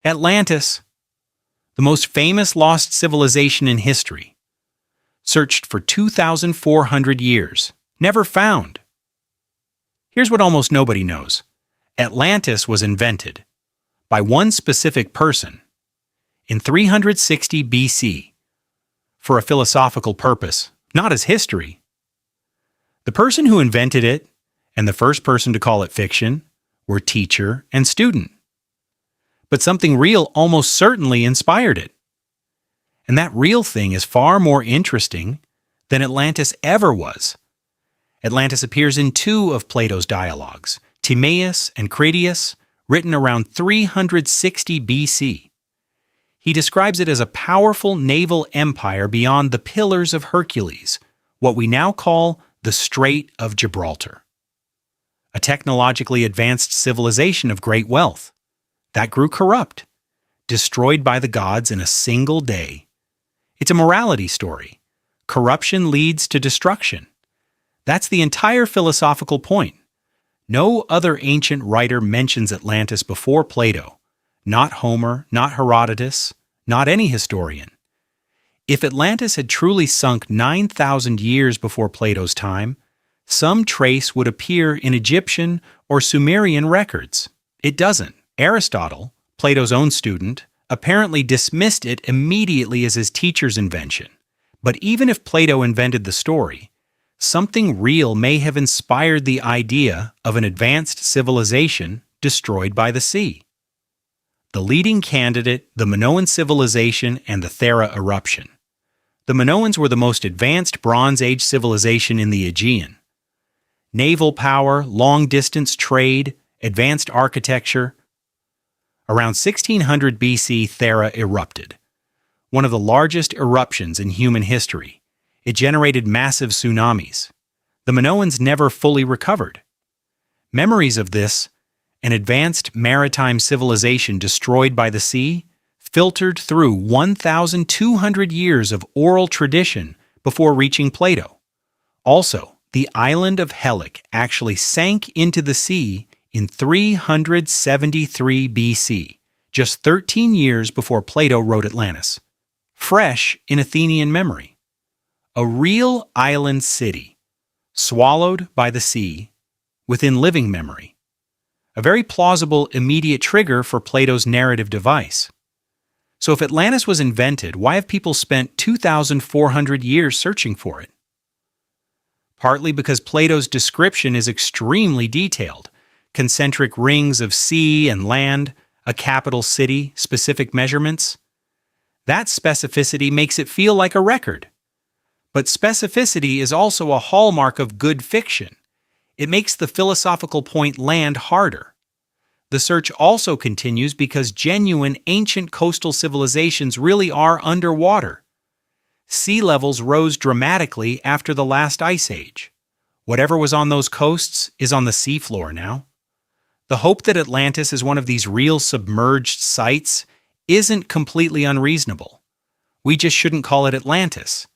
Atlantis, the most famous lost civilization in history, searched for 2,400 years, never found. Here's what almost nobody knows. Atlantis was invented by one specific person in 360 BC for a philosophical purpose, not as history. The person who invented it and the first person to call it fiction were teacher and student. But something real almost certainly inspired it. And that real thing is far more interesting than Atlantis ever was. Atlantis appears in two of Plato's dialogues, Timaeus and Critias, written around 360 BC. He describes it as a powerful naval empire beyond the Pillars of Hercules, what we now call the Strait of Gibraltar. A technologically advanced civilization of great wealth that grew corrupt, destroyed by the gods in a single day. It's a morality story. Corruption leads to destruction. That's the entire philosophical point. No other ancient writer mentions Atlantis before Plato. Not Homer, not Herodotus, not any historian. If Atlantis had truly sunk 9,000 years before Plato's time, some trace would appear in Egyptian or Sumerian records. It doesn't. Aristotle, Plato's own student, apparently dismissed it immediately as his teacher's invention. But even if Plato invented the story, something real may have inspired the idea of an advanced civilization destroyed by the sea. The leading candidate, the Minoan civilization and the Thera eruption. The Minoans were the most advanced Bronze Age civilization in the Aegean. Naval power, long-distance trade, advanced architecture. Around 1600 BC, Thera erupted, one of the largest eruptions in human history. It generated massive tsunamis. The Minoans never fully recovered. Memories of this, an advanced maritime civilization destroyed by the sea, filtered through 1,200 years of oral tradition before reaching Plato. Also, the island of Helike actually sank into the sea in 373 BC, just 13 years before Plato wrote Atlantis. Fresh in Athenian memory. A real island city, swallowed by the sea, within living memory. A very plausible immediate trigger for Plato's narrative device. So if Atlantis was invented, why have people spent 2,400 years searching for it? Partly because Plato's description is extremely detailed. Concentric rings of sea and land, a capital city, specific measurements. That specificity makes it feel like a record. But specificity is also a hallmark of good fiction. It makes the philosophical point land harder. The search also continues because genuine ancient coastal civilizations really are underwater. Sea levels rose dramatically after the last ice age. Whatever was on those coasts is on the seafloor now. The hope that Atlantis is one of these real submerged sites isn't completely unreasonable. We just shouldn't call it Atlantis.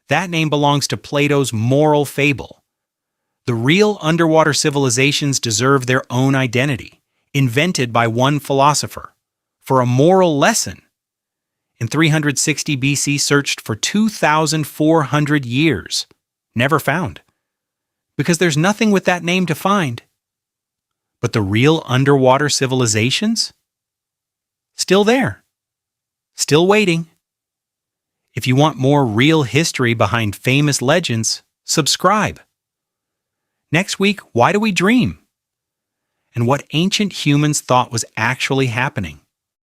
That name belongs to Plato's moral fable. The real underwater civilizations deserve their own identity, invented by one philosopher, for a moral lesson. In 360 BC, searched for 2,400 years, never found. Because there's nothing with that name to find. But the real underwater civilizations? Still there. Still waiting. If you want more real history behind famous legends, subscribe. Next week, why do we dream? And what ancient humans thought was actually happening.